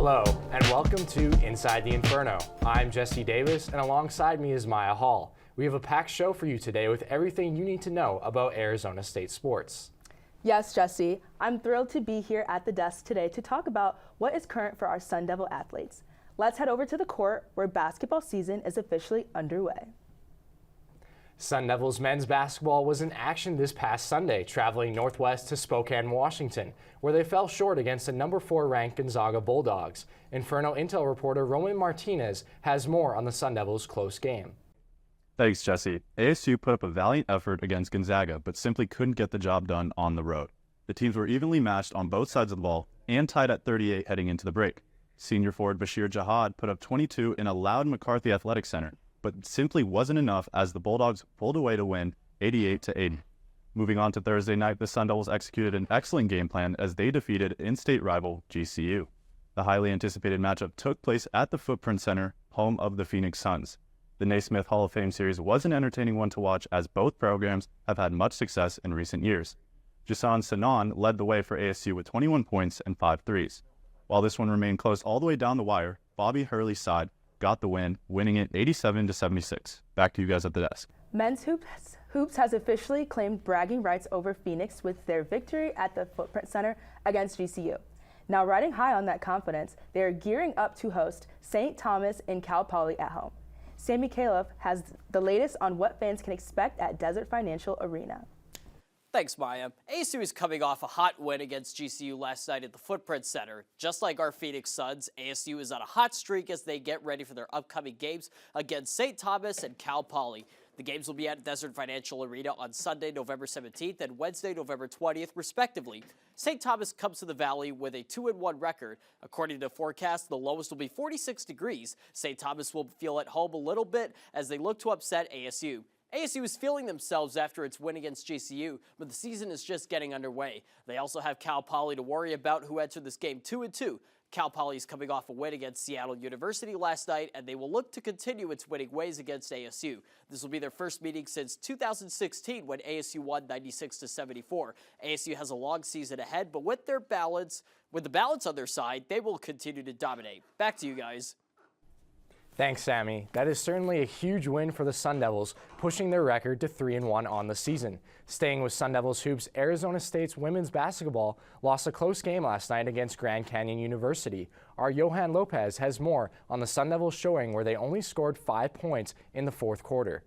Hello, and welcome to Inside the Inferno. I'm Jesse Davis, and alongside me is Maya Hall. We have a packed show for you today with everything you need to know about Arizona State sports. Yes, Jesse, I'm thrilled to be here at the desk today to talk about what is current for our Sun Devil athletes. Let's head over to the court where basketball season is officially underway. Sun Devils men's basketball was in action this past Sunday, traveling northwest to Spokane, Washington, where they fell short against the number 4 ranked Gonzaga Bulldogs. Inferno Intel reporter Roman Martinez has more on the Sun Devils' close game. Thanks, Jesse. ASU put up a valiant effort against Gonzaga, but simply couldn't get the job done on the road. The teams were evenly matched on both sides of the ball and tied at 38 heading into the break. Senior forward Bashir Jahad put up 22 in a loud McCarthy Athletic Center, but simply wasn't enough as the Bulldogs pulled away to win 88-80. Moving on to Thursday night, the Sun Devils executed an excellent game plan as they defeated in-state rival GCU. The highly anticipated matchup took place at the Footprint Center, home of the Phoenix Suns. The Naismith Hall of Fame series was an entertaining one to watch as both programs have had much success in recent years. Jason Sanan led the way for ASU with 21 points and 5 threes. While this one remained close all the way down the wire, Bobby Hurley's side got the win, winning it 87-76. Back to you guys at the desk. Men's Hoops has officially claimed bragging rights over Phoenix with their victory at the Footprint Center against GCU. Now riding high on that confidence, they are gearing up to host St. Thomas and Cal Poly at home. Sammy Califf has the latest on what fans can expect at Desert Financial Arena. Thanks, Maya. ASU is coming off a hot win against GCU last night at the Footprint Center. Just like our Phoenix Suns, ASU is on a hot streak as they get ready for their upcoming games against St. Thomas and Cal Poly. The games will be at Desert Financial Arena on Sunday, November 17th and Wednesday, November 20th, respectively. St. Thomas comes to the Valley with a 2-1 record. According to the forecast, the lowest will be 46 degrees. St. Thomas will feel at home a little bit as they look to upset ASU. ASU is feeling themselves after its win against GCU, but the season is just getting underway. They also have Cal Poly to worry about, who entered this game 2-2. Cal Poly is coming off a win against Seattle University last night, and they will look to continue its winning ways against ASU. This will be their first meeting since 2016 when ASU won 96-74. ASU has a long season ahead, but with the balance on their side, they will continue to dominate. Back to you guys. Thanks, Sammy. That is certainly a huge win for the Sun Devils, pushing their record to 3-1 on the season. Staying with Sun Devils hoops, Arizona State's women's basketball lost a close game last night against Grand Canyon University. Our Johan Lopez has more on the Sun Devils showing where they only scored 5 points in the fourth quarter.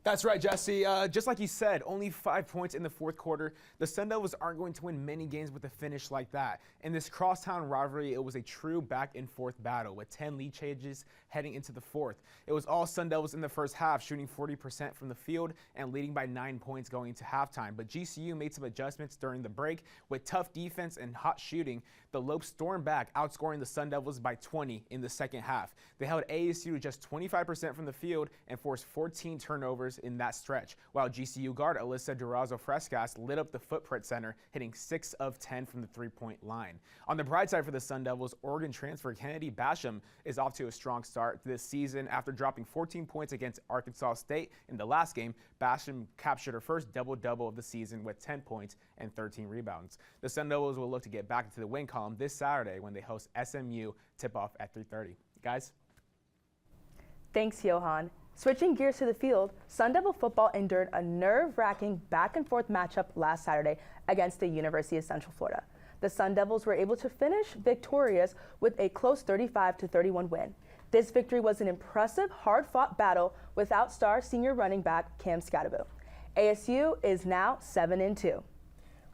That's right, Jesse. Just like you said, only 5 points in the fourth quarter. The Sun Devils aren't going to win many games with a finish like that. In this crosstown rivalry, it was a true back-and-forth battle with 10 lead changes heading into the fourth. It was all Sun Devils in the first half, shooting 40% from the field and leading by 9 points going into halftime. But GCU made some adjustments during the break. With tough defense and hot shooting, the Lopes stormed back, outscoring the Sun Devils by 20 in the second half. They held ASU to just 25% from the field and forced 14 turnovers in that stretch, while GCU guard Alyssa Durazo-Frescas lit up the Footprint Center, hitting 6 of 10 from the three-point line. On the bright side for the Sun Devils, Oregon transfer Kennedy Basham is off to a strong start this season. After dropping 14 points against Arkansas State in the last game, Basham captured her first double-double of the season with 10 points and 13 rebounds. The Sun Devils will look to get back into the win column this Saturday when they host SMU, tip-off at 3:30. Guys? Thanks, Johan. Switching gears to the field, Sun Devil football endured a nerve-wracking back-and-forth matchup last Saturday against the University of Central Florida. The Sun Devils were able to finish victorious with a close 35-31 win. This victory was an impressive, hard-fought battle without star senior running back Cam Scadaboo. ASU is now 7-2.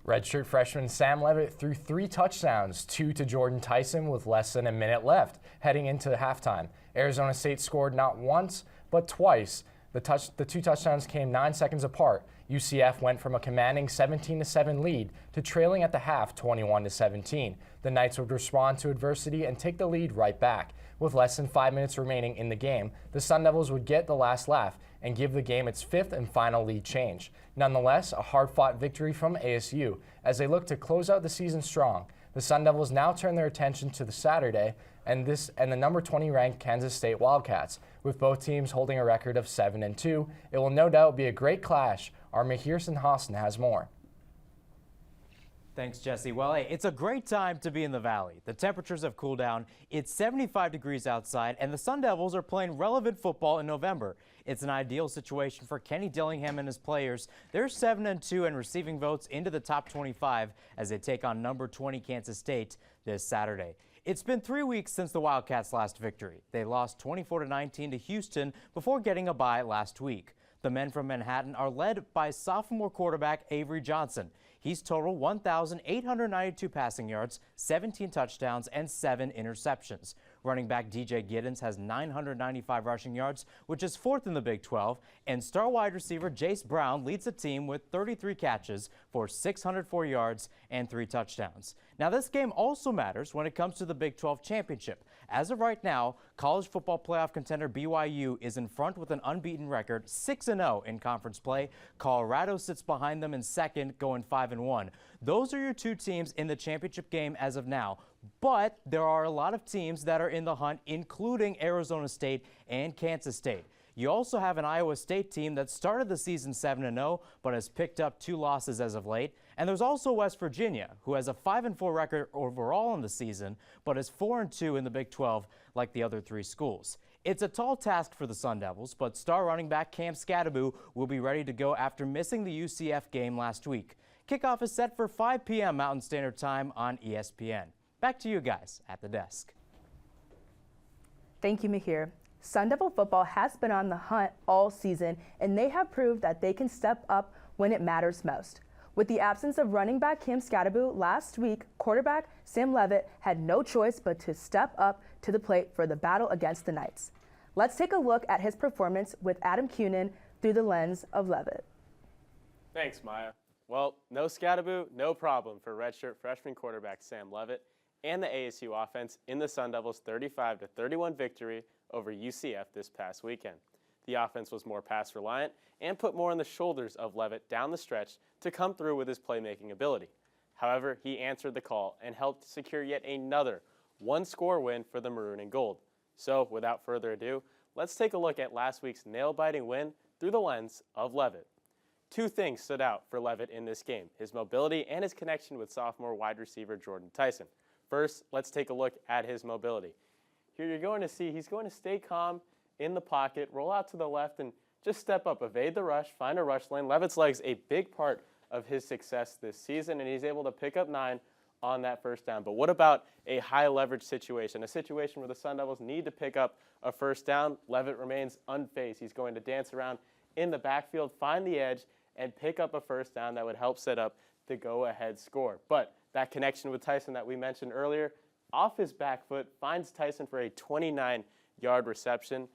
Redshirt freshman Sam Levitt threw 3 touchdowns, 2 to Jordan Tyson with less than a minute left, heading into halftime. Arizona State scored not once, but twice. The 2 touchdowns came 9 seconds apart. UCF went from a commanding 17-7 lead to trailing at the half 21-17. The Knights would respond to adversity and take the lead right back. With less than 5 minutes remaining in the game, the Sun Devils would get the last laugh and give the game its 5th and final lead change. Nonetheless, a hard-fought victory from ASU as they look to close out the season strong. The Sun Devils now turn their attention to the Saturday and the number 20 ranked Kansas State Wildcats. With both teams holding a record of 7-2, it will no doubt be a great clash. Our Mahirson Hassan has more. Thanks, Jesse. Well, hey, it's a great time to be in the Valley. The temperatures have cooled down. It's 75 degrees outside, and the Sun Devils are playing relevant football in November. It's an ideal situation for Kenny Dillingham and his players. They're 7-2 and receiving votes into the top 25 as they take on number 20 Kansas State this Saturday. It's been 3 weeks since the Wildcats' last victory. They lost 24-19 to Houston before getting a bye last week. The men from Manhattan are led by sophomore quarterback Avery Johnson. He's totaled 1,892 passing yards, 17 touchdowns, and 7 interceptions. Running back DJ Giddens has 995 rushing yards, which is 4th in the Big 12, and star wide receiver Jace Brown leads the team with 33 catches for 604 yards and 3 touchdowns. Now, this game also matters when it comes to the Big 12 championship. As of right now, college football playoff contender BYU is in front with an unbeaten record, 6-0 in conference play. Colorado sits behind them in second, going 5-1. Those are your two teams in the championship game as of now. But there are a lot of teams that are in the hunt, including Arizona State and Kansas State. You also have an Iowa State team that started the season 7-0, but has picked up 2 losses as of late. And there's also West Virginia, who has a 5-4 record overall in the season, but is 4-2 in the Big 12 like the other 3 schools. It's a tall task for the Sun Devils, but star running back Cam Scadaboo will be ready to go after missing the UCF game last week. Kickoff is set for 5 p.m. Mountain Standard Time on ESPN. Back to you guys at the desk. Thank you, Mihir. Sun Devil football has been on the hunt all season, and they have proved that they can step up when it matters most. With the absence of running back Cam Scadaboo last week, quarterback Sam Levitt had no choice but to step up to the plate for the battle against the Knights. Let's take a look at his performance with Adam Cunin through the lens of Levitt. Thanks, Maya. Well, no Scadaboo, no problem for redshirt freshman quarterback Sam Levitt and the ASU offense in the Sun Devils' 35-31 victory over UCF this past weekend. The offense was more pass reliant and put more on the shoulders of Levitt down the stretch to come through with his playmaking ability. However, he answered the call and helped secure yet another one-score win for the Maroon and Gold. So, without further ado, let's take a look at last week's nail-biting win through the lens of Levitt. 2 things stood out for Levitt in this game: his mobility and his connection with sophomore wide receiver Jordan Tyson. First, let's take a look at his mobility. Here you're going to see he's going to stay calm in the pocket, roll out to the left, and just step up, evade the rush, find a rush lane. Levitt's legs a big part of his success this season, and he's able to pick up 9 on that first down. But what about a high leverage situation, a situation where the Sun Devils need to pick up a first down? Levitt remains unfazed. He's going to dance around in the backfield, find the edge, and pick up a first down that would help set up the go-ahead score. But that connection with Tyson that we mentioned earlier, off his back foot, finds Tyson for a 29-yard reception.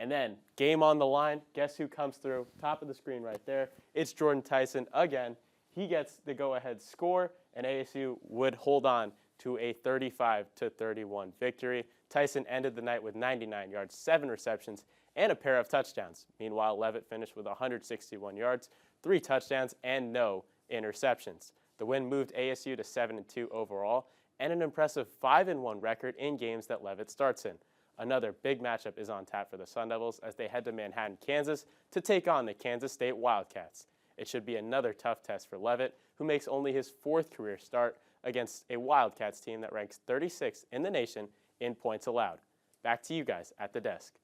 And then, game on the line, guess who comes through? Top of the screen right there. It's Jordan Tyson again. He gets the go-ahead score, and ASU would hold on to a 35-31 victory. Tyson ended the night with 99 yards, 7 receptions, and a pair of touchdowns. Meanwhile, Levitt finished with 161 yards, 3 touchdowns, and no interceptions. The win moved ASU to 7-2 overall and an impressive 5-1 record in games that Levitt starts in. Another big matchup is on tap for the Sun Devils as they head to Manhattan, Kansas to take on the Kansas State Wildcats. It should be another tough test for Levitt, who makes only his 4th career start against a Wildcats team that ranks 36th in the nation in points allowed. Back to you guys at the desk.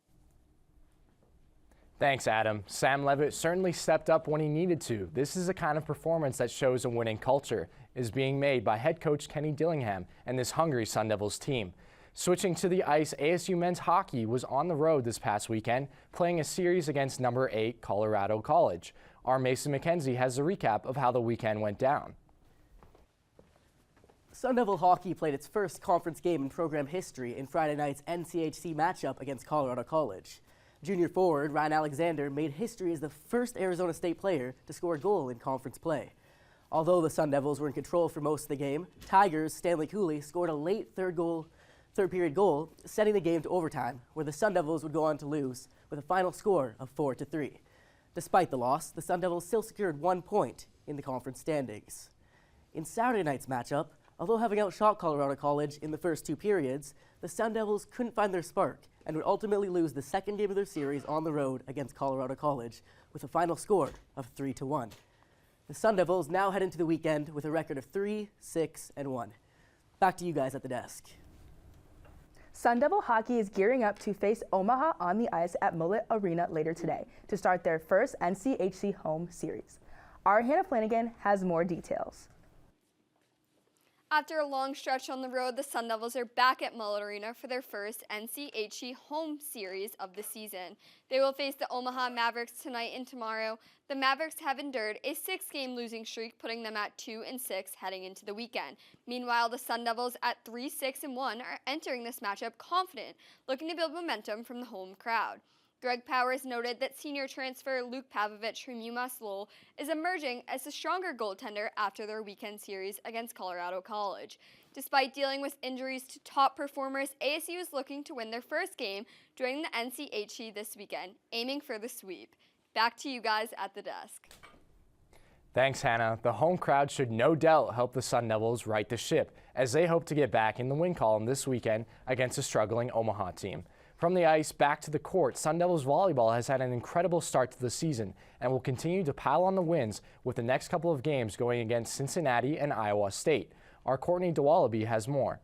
Thanks, Adam. Sam Levitt certainly stepped up when he needed to. This is the kind of performance that shows a winning culture is being made by head coach Kenny Dillingham and this hungry Sun Devils team. Switching to the ice, ASU men's hockey was on the road this past weekend, playing a series against number 8 Colorado College. Our Mason McKenzie has a recap of how the weekend went down. Sun Devil hockey played its first conference game in program history in Friday night's NCHC matchup against Colorado College. Junior forward Ryan Alexander made history as the first Arizona State player to score a goal in conference play. Although the Sun Devils were in control for most of the game, Tigers' Stanley Cooley scored a late third period goal, setting the game to overtime, where the Sun Devils would go on to lose with a final score of 4-3. Despite the loss, the Sun Devils still secured 1 point in the conference standings. In Saturday night's matchup, although having outshot Colorado College in the first 2 periods, the Sun Devils couldn't find their spark and would ultimately lose the second game of their series on the road against Colorado College with a final score of 3-1. The Sun Devils now head into the weekend with a record of 3-6-1. Back to you guys at the desk. Sun Devil hockey is gearing up to face Omaha on the ice at Mullet Arena later today to start their first NCHC home series. Our Hannah Flanagan has more details. After a long stretch on the road, the Sun Devils are back at Mullet Arena for their first NCHC home series of the season. They will face the Omaha Mavericks tonight and tomorrow. The Mavericks have endured a 6-game losing streak, putting them at 2-6 heading into the weekend. Meanwhile, the Sun Devils at 3-6-1 are entering this matchup confident, looking to build momentum from the home crowd. Greg Powers noted that senior transfer Luke Pavovich from UMass Lowell is emerging as the stronger goaltender after their weekend series against Colorado College. Despite dealing with injuries to top performers, ASU is looking to win their first game during the NCHC this weekend, aiming for the sweep. Back to you guys at the desk. Thanks, Hannah. The home crowd should no doubt help the Sun Devils right the ship, as they hope to get back in the win column this weekend against a struggling Omaha team. From the ice back to the court, Sun Devils volleyball has had an incredible start to the season and will continue to pile on the wins with the next couple of games going against Cincinnati and Iowa State. Our Courtney DeWallaby has more.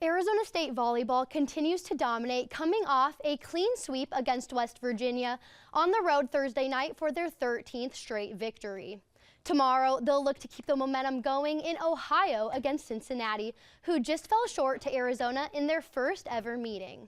Arizona State volleyball continues to dominate, coming off a clean sweep against West Virginia on the road Thursday night for their 13th straight victory. Tomorrow, they'll look to keep the momentum going in Ohio against Cincinnati, who just fell short to Arizona in their first ever meeting.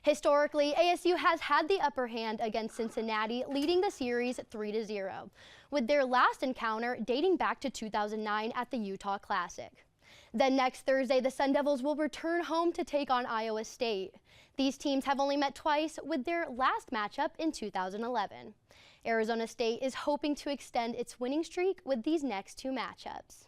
Historically, ASU has had the upper hand against Cincinnati, leading the series 3-0, with their last encounter dating back to 2009 at the Utah Classic. Then next Thursday, the Sun Devils will return home to take on Iowa State. These teams have only met twice, with their last matchup in 2011. Arizona State is hoping to extend its winning streak with these next two matchups.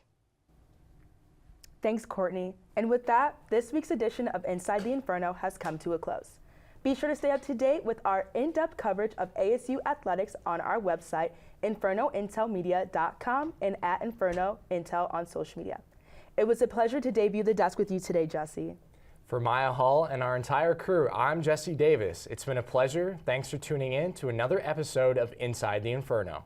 Thanks, Courtney. And with that, this week's edition of Inside the Inferno has come to a close. Be sure to stay up to date with our in-depth coverage of ASU athletics on our website, infernointelmedia.com, and at Inferno Intel on social media. It was a pleasure to debut the desk with you today, Jesse. For Maya Hall and our entire crew, I'm Jesse Davis. It's been a pleasure. Thanks for tuning in to another episode of Inside the Inferno.